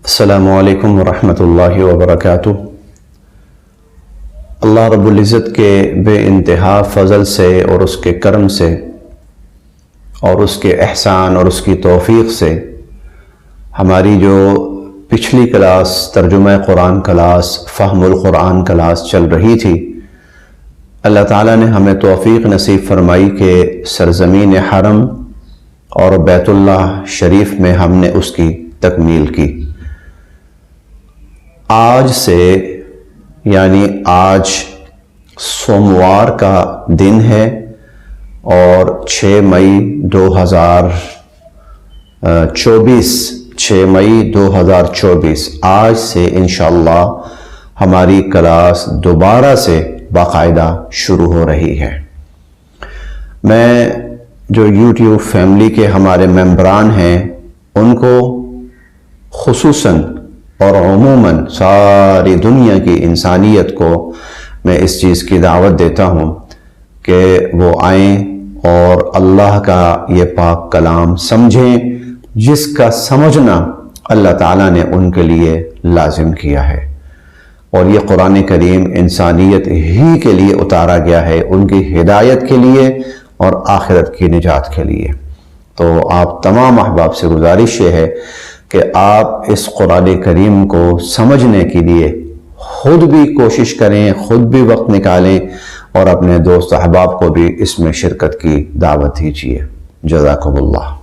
السلام علیکم ورحمۃ اللہ وبرکاتہ۔ اللہ رب العزت کے بے انتہا فضل سے اور اس کے کرم سے اور اس کے احسان اور اس کی توفیق سے ہماری جو پچھلی کلاس ترجمہ قرآن کلاس فہم القرآن کلاس چل رہی تھی، اللہ تعالیٰ نے ہمیں توفیق نصیب فرمائی کہ سرزمین حرم اور بیت اللہ شریف میں ہم نے اس کی تکمیل کی۔ آج سے یعنی آج سوموار کا دن ہے اور 6 مئی 2024 آج سے انشاءاللہ ہماری کلاس دوبارہ سے باقاعدہ شروع ہو رہی ہے۔ میں جو یوٹیوب فیملی کے ہمارے ممبران ہیں ان کو خصوصاً اور عموماً ساری دنیا کی انسانیت کو میں اس چیز کی دعوت دیتا ہوں کہ وہ آئیں اور اللہ کا یہ پاک کلام سمجھیں، جس کا سمجھنا اللہ تعالیٰ نے ان کے لیے لازم کیا ہے، اور یہ قرآن کریم انسانیت ہی کے لیے اتارا گیا ہے، ان کی ہدایت کے لیے اور آخرت کی نجات کے لیے۔ تو آپ تمام احباب سے گزارش یہ ہے کہ آپ اس قرآن کریم کو سمجھنے کے لیے خود بھی کوشش کریں، خود بھی وقت نکالیں اور اپنے دوست احباب کو بھی اس میں شرکت کی دعوت دیجیے۔ جزاکم اللہ۔